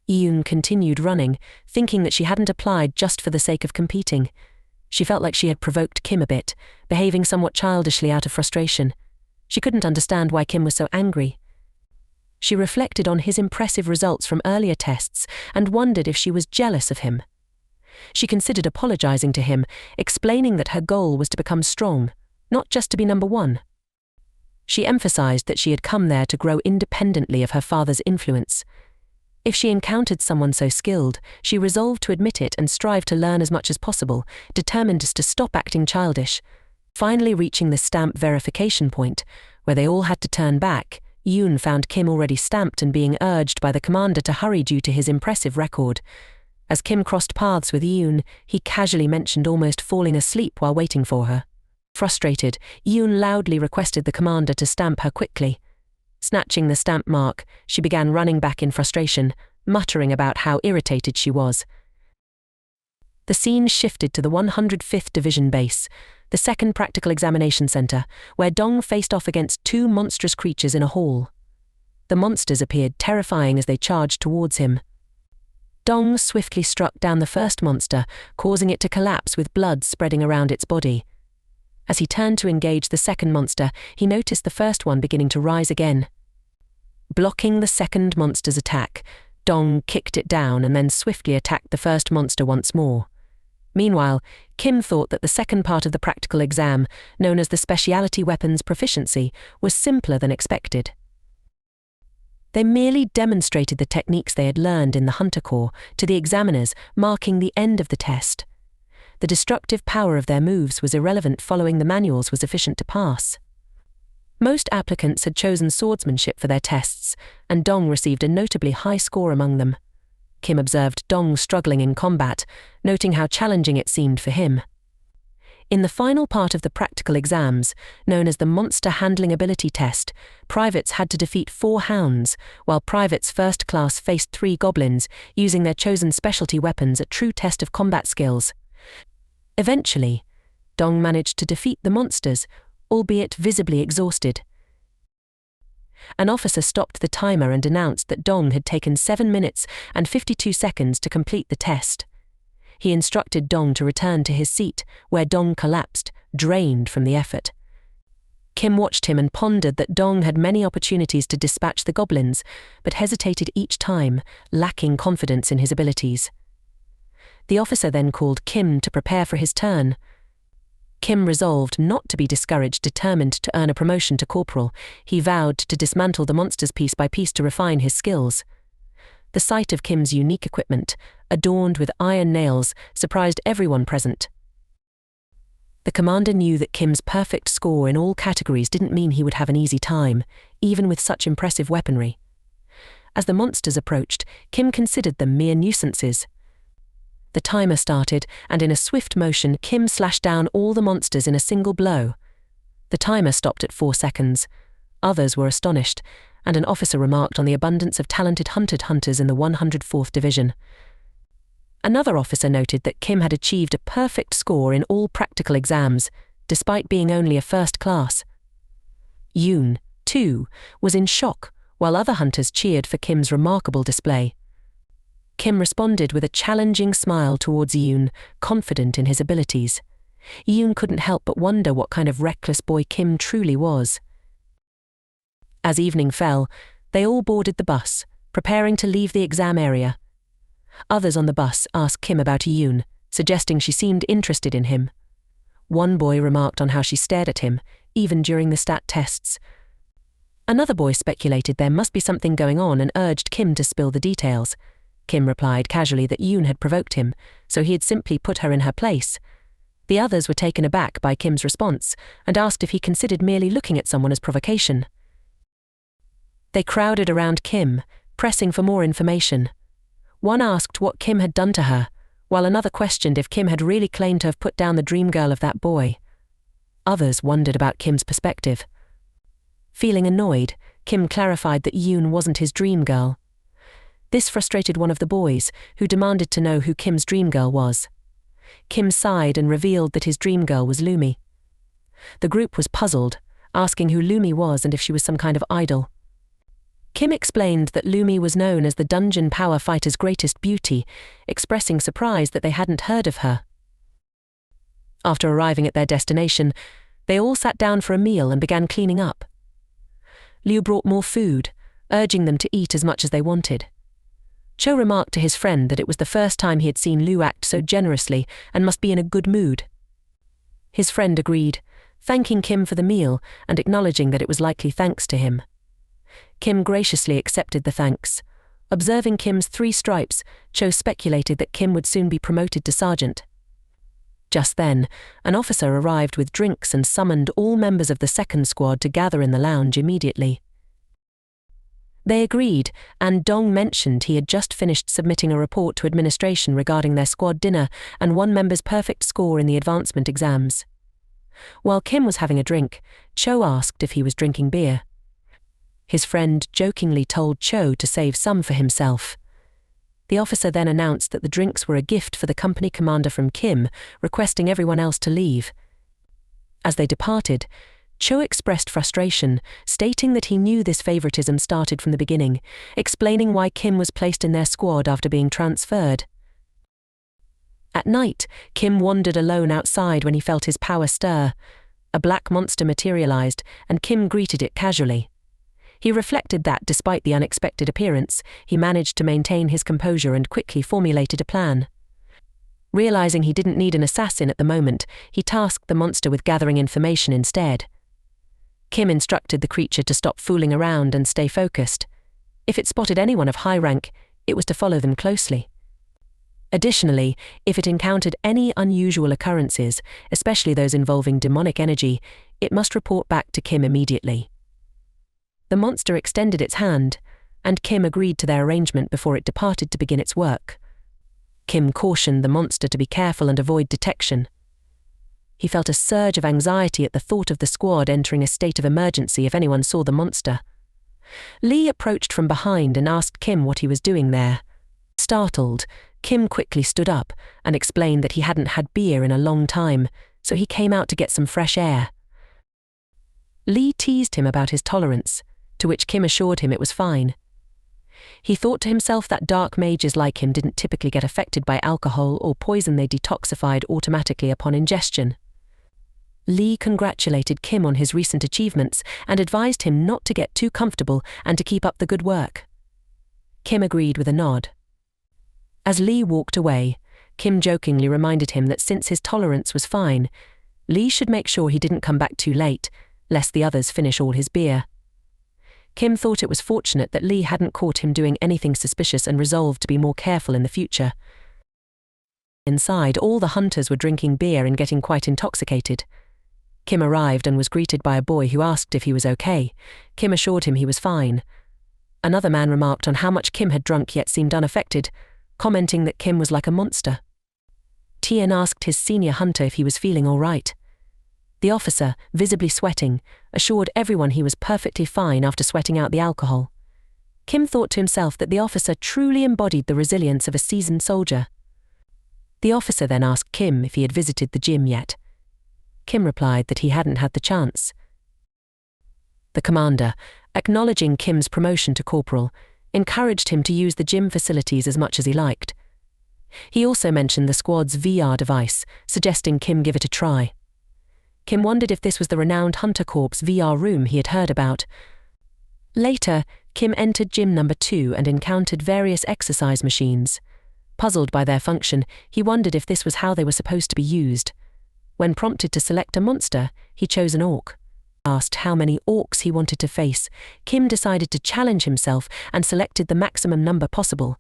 Yoon continued running, thinking that she hadn't applied just for the sake of competing. She felt like she had provoked Kim a bit, behaving somewhat childishly out of frustration. She couldn't understand why Kim was so angry. She reflected on his impressive results from earlier tests and wondered if she was jealous of him. She considered apologizing to him, explaining that her goal was to become strong, not just to be number one. She emphasized that she had come there to grow independently of her father's influence. If she encountered someone so skilled, she resolved to admit it and strive to learn as much as possible, determined to stop acting childish. Finally reaching the stamp verification point, where they all had to turn back, Yoon found Kim already stamped and being urged by the commander to hurry due to his impressive record. As Kim crossed paths with Yoon, he casually mentioned almost falling asleep while waiting for her. Frustrated, Yoon loudly requested the commander to stamp her quickly. Snatching the stamp mark, she began running back in frustration, muttering about how irritated she was. The scene shifted to the 105th Division base, the second practical examination center, where Dong faced off against two monstrous creatures in a hall. The monsters appeared terrifying as they charged towards him. Dong swiftly struck down the first monster, causing it to collapse with blood spreading around its body. As he turned to engage the second monster, he noticed the first one beginning to rise again. Blocking the second monster's attack, Dong kicked it down and then swiftly attacked the first monster once more. Meanwhile, Kim thought that the second part of the practical exam, known as the Specialty Weapons Proficiency, was simpler than expected. They merely demonstrated the techniques they had learned in the Hunter Corps to the examiners, marking the end of the test. The destructive power of their moves was irrelevant following the manuals was efficient to pass. Most applicants had chosen swordsmanship for their tests, and Dong received a notably high score among them. Kim observed Dong struggling in combat, noting how challenging it seemed for him. In the final part of the practical exams, known as the Monster Handling Ability Test, privates had to defeat 4 hounds, while privates first class faced 3 goblins, using their chosen specialty weapons, a true test of combat skills. Eventually, Dong managed to defeat the monsters, albeit visibly exhausted. An officer stopped the timer and announced that Dong had taken 7 minutes and 52 seconds to complete the test. He instructed Dong to return to his seat, where Dong collapsed, drained from the effort. Kim watched him and pondered that Dong had many opportunities to dispatch the goblins, but hesitated each time, lacking confidence in his abilities. The officer then called Kim to prepare for his turn. Kim resolved not to be discouraged, determined to earn a promotion to corporal. He vowed to dismantle the monsters piece by piece to refine his skills. The sight of Kim's unique equipment, adorned with iron nails, surprised everyone present. The commander knew that Kim's perfect score in all categories didn't mean he would have an easy time, even with such impressive weaponry. As the monsters approached, Kim considered them mere nuisances. The timer started, and in a swift motion, Kim slashed down all the monsters in a single blow. The timer stopped at 4 seconds. Others were astonished, and an officer remarked on the abundance of talented hunters in the 104th Division. Another officer noted that Kim had achieved a perfect score in all practical exams, despite being only a first class. Yoon, too, was in shock, while other hunters cheered for Kim's remarkable display. Kim responded with a challenging smile towards Yoon, confident in his abilities. Yoon couldn't help but wonder what kind of reckless boy Kim truly was. As evening fell, they all boarded the bus, preparing to leave the exam area. Others on the bus asked Kim about Yoon, suggesting she seemed interested in him. One boy remarked on how she stared at him, even during the stat tests. Another boy speculated there must be something going on and urged Kim to spill the details. Kim replied casually that Yoon had provoked him, so he had simply put her in her place. The others were taken aback by Kim's response and asked if he considered merely looking at someone as provocation. They crowded around Kim, pressing for more information. One asked what Kim had done to her, while another questioned if Kim had really claimed to have put down the dream girl of that boy. Others wondered about Kim's perspective. Feeling annoyed, Kim clarified that Yoon wasn't his dream girl. This frustrated one of the boys, who demanded to know who Kim's dream girl was. Kim sighed and revealed that his dream girl was Lumi. The group was puzzled, asking who Lumi was and if she was some kind of idol. Kim explained that Lumi was known as the dungeon power fighter's greatest beauty, expressing surprise that they hadn't heard of her. After arriving at their destination, they all sat down for a meal and began cleaning up. Liu brought more food, urging them to eat as much as they wanted. Cho remarked to his friend that it was the first time he had seen Liu act so generously and must be in a good mood. His friend agreed, thanking Kim for the meal and acknowledging that it was likely thanks to him. Kim graciously accepted the thanks. Observing Kim's 3 stripes, Cho speculated that Kim would soon be promoted to sergeant. Just then, an officer arrived with drinks and summoned all members of the second squad to gather in the lounge immediately. They agreed, and Dong mentioned he had just finished submitting a report to administration regarding their squad dinner and one member's perfect score in the advancement exams. While Kim was having a drink, Cho asked if he was drinking beer. His friend jokingly told Cho to save some for himself. The officer then announced that the drinks were a gift for the company commander from Kim, requesting everyone else to leave. As they departed, Cho expressed frustration, stating that he knew this favoritism started from the beginning, explaining why Kim was placed in their squad after being transferred. At night, Kim wandered alone outside when he felt his power stir. A black monster materialized, and Kim greeted it casually. He reflected that, despite the unexpected appearance, he managed to maintain his composure and quickly formulated a plan. Realizing he didn't need an assassin at the moment, he tasked the monster with gathering information instead. Kim instructed the creature to stop fooling around and stay focused. If it spotted anyone of high rank, it was to follow them closely. Additionally, if it encountered any unusual occurrences, especially those involving demonic energy, it must report back to Kim immediately. The monster extended its hand, and Kim agreed to their arrangement before it departed to begin its work. Kim cautioned the monster to be careful and avoid detection. He felt a surge of anxiety at the thought of the squad entering a state of emergency if anyone saw the monster. Lee approached from behind and asked Kim what he was doing there. Startled, Kim quickly stood up and explained that he hadn't had beer in a long time, so he came out to get some fresh air. Lee teased him about his tolerance, to which Kim assured him it was fine. He thought to himself that dark mages like him didn't typically get affected by alcohol or poison they detoxified automatically upon ingestion. Lee congratulated Kim on his recent achievements and advised him not to get too comfortable and to keep up the good work. Kim agreed with a nod. As Lee walked away, Kim jokingly reminded him that since his tolerance was fine, Lee should make sure he didn't come back too late, lest the others finish all his beer. Kim thought it was fortunate that Lee hadn't caught him doing anything suspicious and resolved to be more careful in the future. Inside, all the hunters were drinking beer and getting quite intoxicated. Kim arrived and was greeted by a boy who asked if he was okay. Kim assured him he was fine. Another man remarked on how much Kim had drunk yet seemed unaffected, commenting that Kim was like a monster. Tian asked his senior hunter if he was feeling all right. The officer, visibly sweating, assured everyone he was perfectly fine after sweating out the alcohol. Kim thought to himself that the officer truly embodied the resilience of a seasoned soldier. The officer then asked Kim if he had visited the gym yet. Kim replied that he hadn't had the chance. The commander, acknowledging Kim's promotion to corporal, encouraged him to use the gym facilities as much as he liked. He also mentioned the squad's VR device, suggesting Kim give it a try. Kim wondered if this was the renowned Hunter Corps' VR room he had heard about. Later, Kim entered gym number 2 and encountered various exercise machines. Puzzled by their function, he wondered if this was how they were supposed to be used. When prompted to select a monster, he chose an orc. Asked how many orcs he wanted to face, Kim decided to challenge himself and selected the maximum number possible.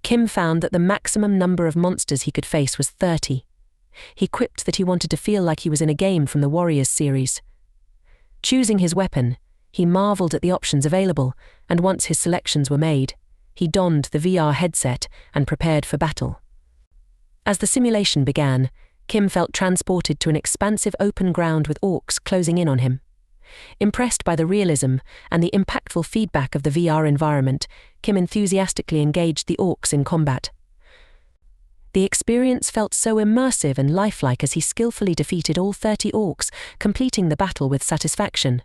Kim found that the maximum number of monsters he could face was 30. He quipped that he wanted to feel like he was in a game from the Warriors series. Choosing his weapon, he marveled at the options available, and once his selections were made, he donned the VR headset and prepared for battle. As the simulation began, Kim felt transported to an expansive open ground with orcs closing in on him. Impressed by the realism and the impactful feedback of the VR environment, Kim enthusiastically engaged the orcs in combat. The experience felt so immersive and lifelike as he skillfully defeated all 30 orcs, completing the battle with satisfaction.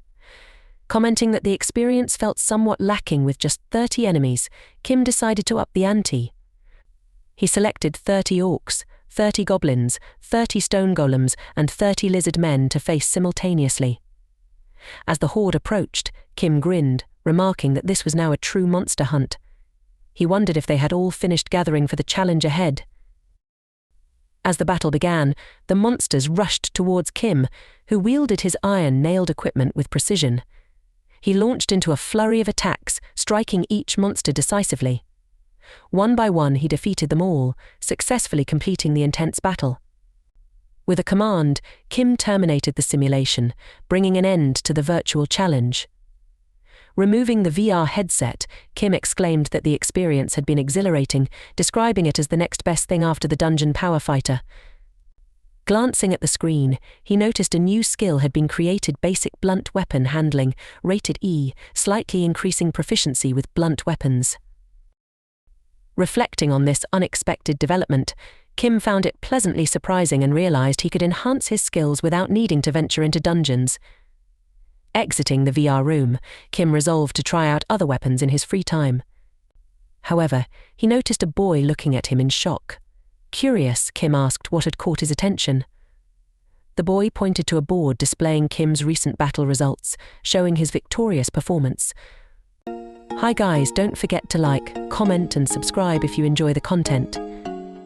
Commenting that the experience felt somewhat lacking with just 30 enemies, Kim decided to up the ante. He selected 30 orcs, 30 goblins, 30 stone golems, and 30 lizard men to face simultaneously. As the horde approached, Kim grinned, remarking that this was now a true monster hunt. He wondered if they had all finished gathering for the challenge ahead. As the battle began, the monsters rushed towards Kim, who wielded his iron-nailed equipment with precision. He launched into a flurry of attacks, striking each monster decisively. One by one he defeated them all, successfully completing the intense battle. With a command, Kim terminated the simulation, bringing an end to the virtual challenge. Removing the VR headset, Kim exclaimed that the experience had been exhilarating, describing it as the next best thing after the dungeon power fighter. Glancing at the screen, he noticed a new skill had been created: basic blunt weapon handling, rated E, slightly increasing proficiency with blunt weapons. Reflecting on this unexpected development, Kim found it pleasantly surprising and realized he could enhance his skills without needing to venture into dungeons. Exiting the VR room, Kim resolved to try out other weapons in his free time. However, he noticed a boy looking at him in shock. Curious, Kim asked what had caught his attention. The boy pointed to a board displaying Kim's recent battle results, showing his victorious performance. Hi guys, don't forget to like, comment and subscribe if you enjoy the content.